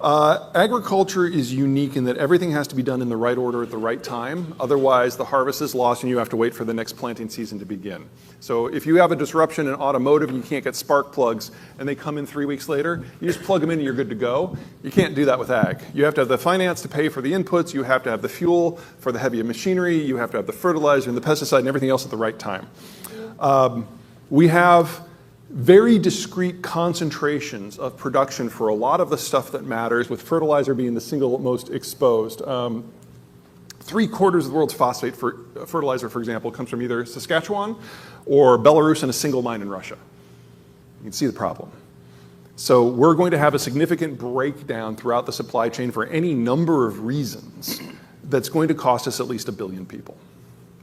Agriculture is unique in that everything has to be done in the right order at the right time. Otherwise, the harvest is lost and you have to wait for the next planting season to begin. So if you have a disruption in automotive and you can't get spark plugs and they come in 3 weeks later, you just plug them in and you're good to go. You can't do that with ag. You have to have the finance to pay for the inputs. You have to have the fuel for the heavy machinery. You have to have the fertilizer and the pesticide and everything else at the right time. We have very discrete concentrations of production for a lot of the stuff that matters, with fertilizer being the single most exposed. 3/4 of the world's phosphate fertilizer, for example, comes from either Saskatchewan or Belarus and a single mine in Russia. You can see the problem. So we're going to have a significant breakdown throughout the supply chain for any number of reasons that's going to cost us at least 1 billion people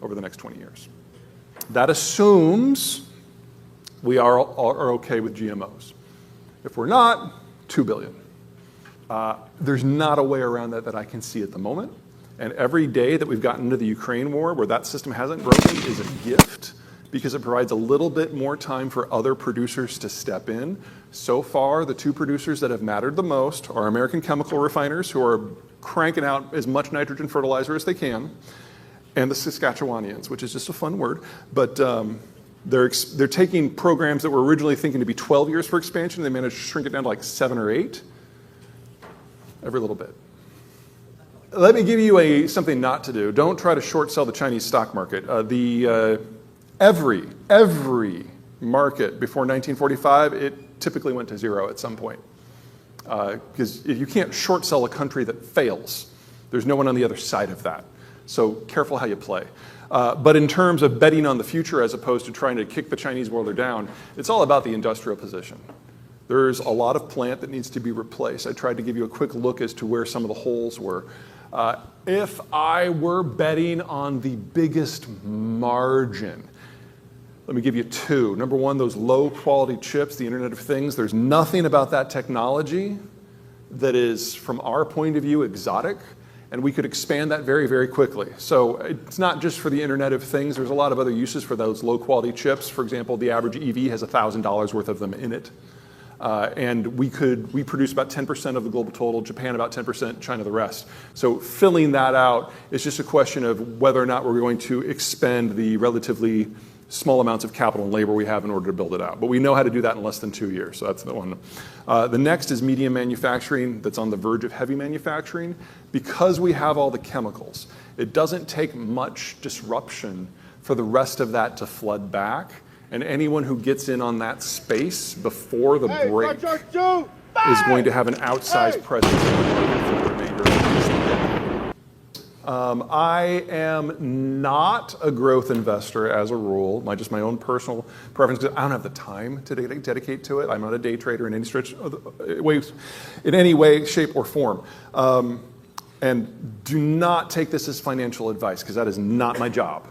over the next 20 years. That assumes we are okay with GMOs. If we're not, 2 billion. There's not a way around that I can see at the moment. And every day that we've gotten into the Ukraine war where that system hasn't broken is a gift, because it provides a little bit more time for other producers to step in. So far, the 2 producers that have mattered the most are American chemical refiners, who are cranking out as much nitrogen fertilizer as they can, and the Saskatchewanians, which is just a fun word, but they're taking programs that were originally thinking to be 12 years for expansion. They managed to shrink it down to like 7 or 8, every little bit. Let me give you something not to do. Don't try to short sell the Chinese stock market. Every market before 1945, it typically went to zero at some point. Because you can't short sell a country that fails. There's no one on the other side of that. So careful how you play. But in terms of betting on the future as opposed to trying to kick the Chinese world down, it's all about the industrial position. There's a lot of plant that needs to be replaced. I tried to give you a quick look as to where some of the holes were. If I were betting on the biggest margin, let me give you 2. Number 1, those low quality chips, the Internet of Things. There's nothing about that technology that is, from our point of view, exotic. And we could expand that very, very quickly. So it's not just for the Internet of Things. There's a lot of other uses for those low-quality chips. For example, the average EV has $1,000 worth of them in it. And we produce about 10% of the global total, Japan about 10%, China the rest. So filling that out is just a question of whether or not we're going to expend the relatively small amounts of capital and labor we have in order to build it out. But we know how to do that in less than 2 years, so that's the one. The next is medium manufacturing that's on the verge of heavy manufacturing. Because we have all the chemicals, it doesn't take much disruption for the rest of that to flood back. And anyone who gets in on that space before the break is going to have an outsized presence in the market for the remainder of the year. I am not a growth investor as a rule, just my own personal preference, because I don't have the time to dedicate to it. I'm not a day trader in any stretch of in any way, shape, or form. And do not take this as financial advice, because that is not my job.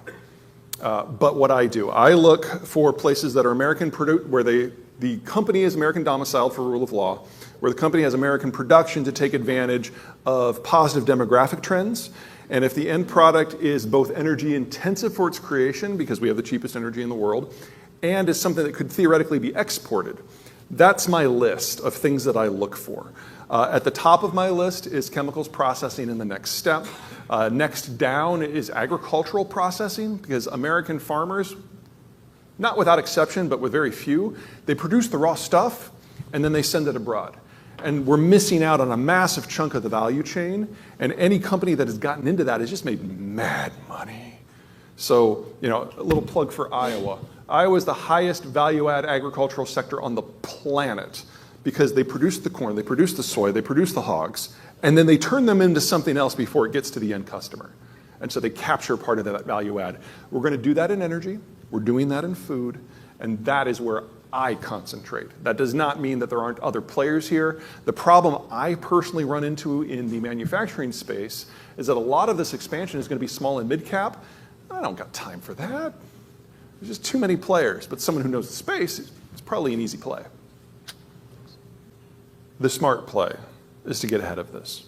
But what I do, I look for places that are American, where the company is American domiciled for rule of law, where the company has American production to take advantage of positive demographic trends. And if the end product is both energy intensive for its creation, because we have the cheapest energy in the world, and is something that could theoretically be exported, that's my list of things that I look for. At the top of my list is chemicals processing in the next step. Next down is agricultural processing, because American farmers, not without exception, but with very few, they produce the raw stuff and then they send it abroad. And we're missing out on a massive chunk of the value chain, and any company that has gotten into that has just made mad money. So, a little plug for Iowa. Iowa is the highest value-add agricultural sector on the planet, because they produce the corn, they produce the soy, they produce the hogs, and then they turn them into something else before it gets to the end customer. And so they capture part of that value add. We're going to do that in energy, we're doing that in food, and that is where I concentrate. That does not mean that there aren't other players here. The problem I personally run into in the manufacturing space is that a lot of this expansion is going to be small and mid-cap. I don't got time for that. There's just too many players, but someone who knows the space, it's probably an easy play. The smart play is to get ahead of this.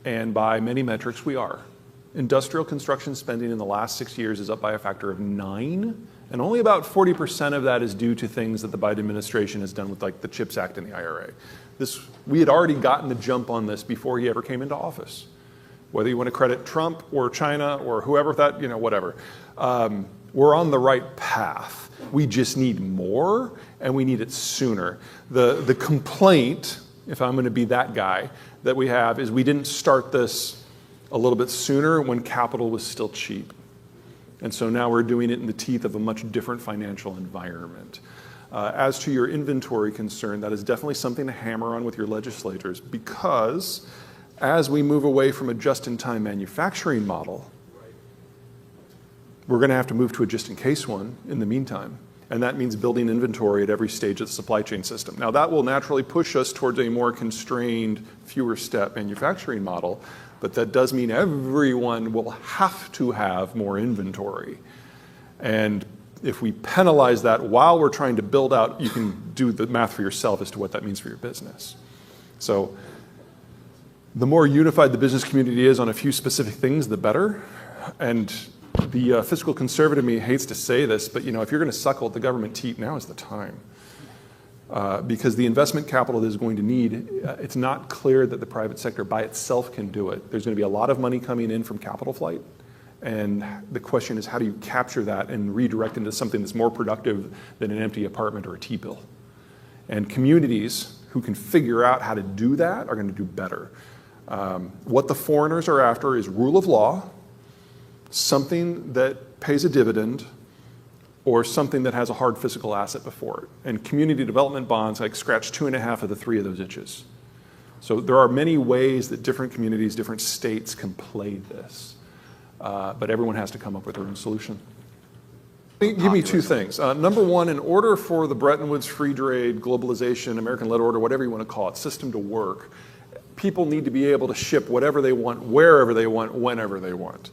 And by many metrics, we are. Industrial construction spending in the last 6 years is up by a factor of 9 And only about 40% of that is due to things that the Biden administration has done with like the CHIPS Act and the IRA. We had already gotten the jump on this before he ever came into office. Whether you want to credit Trump or China or whoever that, whatever. We're on the right path. We just need more, and we need it sooner. The complaint, if I'm going to be that guy, that we have is we didn't start this a little bit sooner when capital was still cheap. And so now we're doing it in the teeth of a much different financial environment. As to your inventory concern, that is definitely something to hammer on with your legislators, because as we move away from a just-in-time manufacturing model, we're going to have to move to a just-in-case one in the meantime. And that means building inventory at every stage of the supply chain system. Now, that will naturally push us towards a more constrained, fewer-step manufacturing model, but that does mean everyone will have to have more inventory. And if we penalize that while we're trying to build out, you can do the math for yourself as to what that means for your business. So the more unified the business community is on a few specific things, the better. And the fiscal conservative me hates to say this, but if you're going to suckle at the government teat, now is the time. Because the investment capital that is going to need, it's not clear that the private sector by itself can do it. There's going to be a lot of money coming in from capital flight. And the question is, how do you capture that and redirect into something that's more productive than an empty apartment or a T-bill? And communities who can figure out how to do that are going to do better. What the foreigners are after is rule of law, something that pays a dividend, or something that has a hard physical asset before it. And community development bonds scratch 2.5 of the 3 of those itches. So there are many ways that different communities, different states can play this. But everyone has to come up with their own solution. Give me 2 things. Number one, in order for the Bretton Woods free trade, globalization, American-led order, whatever you want to call it, system to work, people need to be able to ship whatever they want, wherever they want, whenever they want.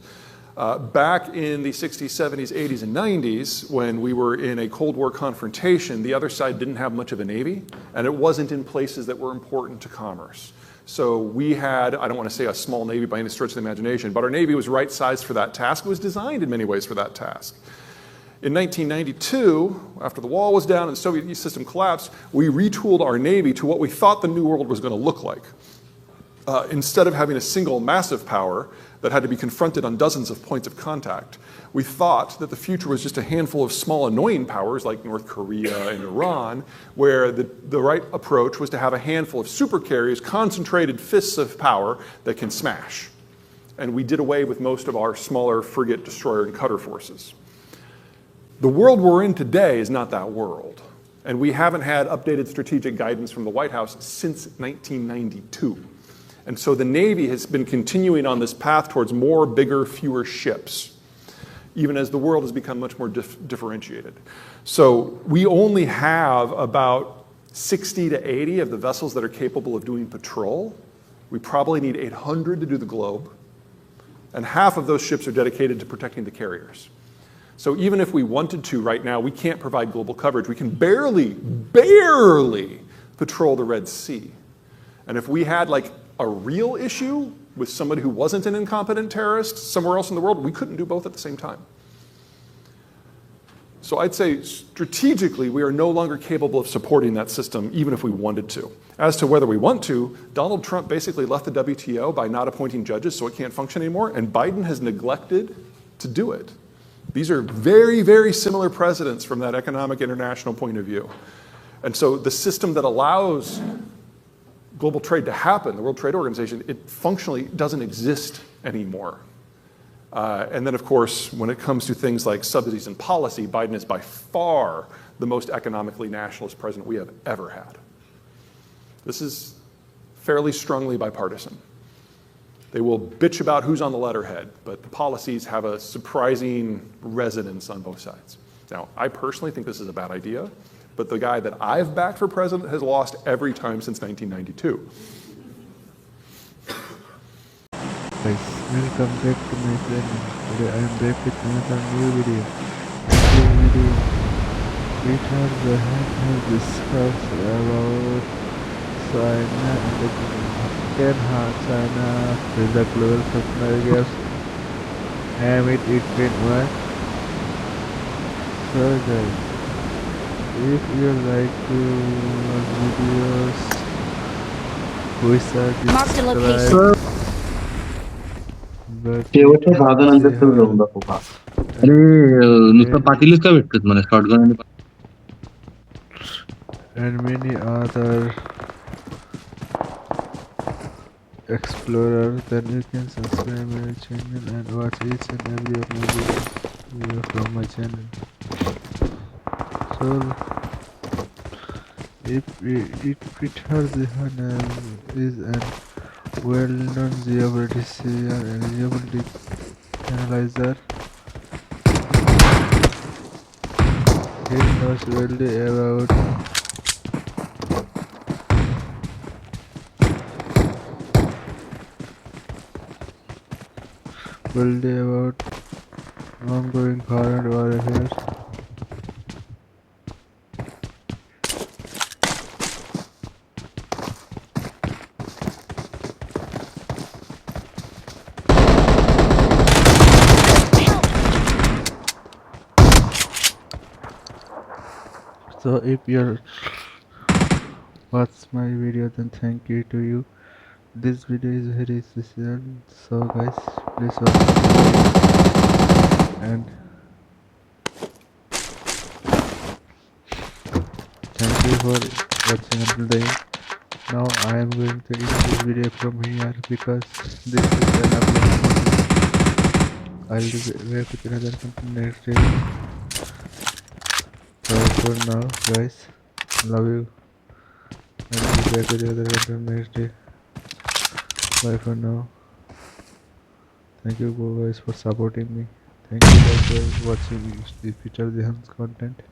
Back in the 60s, 70s, 80s, and 90s, when we were in a Cold War confrontation, the other side didn't have much of a navy, and it wasn't in places that were important to commerce. So we had, I don't want to say a small navy by any stretch of the imagination, but our navy was right-sized for that task. It was designed in many ways for that task. In 1992, after the wall was down and the Soviet system collapsed, we retooled our navy to what we thought the new world was going to look like. Instead of having a single massive power that had to be confronted on dozens of points of contact, we thought that the future was just a handful of small annoying powers like North Korea and Iran, where the right approach was to have a handful of supercarriers, concentrated fists of power that can smash. And we did away with most of our smaller frigate, destroyer, and cutter forces. The world we're in today is not that world. And we haven't had updated strategic guidance from the White House since 1992. And so the Navy has been continuing on this path towards more, bigger, fewer ships, even as the world has become much more differentiated. So we only have about 60 to 80 of the vessels that are capable of doing patrol. We probably need 800 to do the globe. And half of those ships are dedicated to protecting the carriers. So even if we wanted to right now, we can't provide global coverage. We can barely patrol the Red Sea. And if we had a real issue with somebody who wasn't an incompetent terrorist somewhere else in the world, we couldn't do both at the same time. So I'd say strategically, we are no longer capable of supporting that system, even if we wanted to. As to whether we want to, Donald Trump basically left the WTO by not appointing judges, so it can't function anymore, and Biden has neglected to do it. These are very, very similar precedents from that economic international point of view. And so the system that allows global trade to happen, the World Trade Organization, it functionally doesn't exist anymore. And then, of course, when it comes to things like subsidies and policy, Biden is by far the most economically nationalist president we have ever had. This is fairly strongly bipartisan. They will bitch about who's on the letterhead, but the policies have a surprising resonance on both sides. Now, I personally think this is a bad idea, but the guy that I've backed for president has lost every time since 1992. Guys, welcome back to my channel. Today I am back with another new video. In this video, Richard Zeihan has discussed about China and how China is the global supplier gas amid Ukraine war. So guys, if you like to watch videos, which are Marked a described location. Sir Bucket शेवटच्या भागानंतर तो घेऊन Zeihan दाखवू का? अरे नुसतं पातेलीच का भेटतात मला शॉटगन आणि and many other explorers, then you can subscribe my channel and watch each and every of my video from my channel. So if Peter Zeihan is an well-known geopolitician and geopolitical analyzer. He knows well about ongoing current warfare. So if you watch my video, then thank you to you. This video is very special, so guys, please watch the video and thank you for watching until the end. Now I am going to end this video from here because this is an upload. I'll be back with another content next day. So for now, guys, love you. I'll be back with another content next day. Bye for now. Thank you guys for supporting me. Thank you guys for watching the future Zehan's content.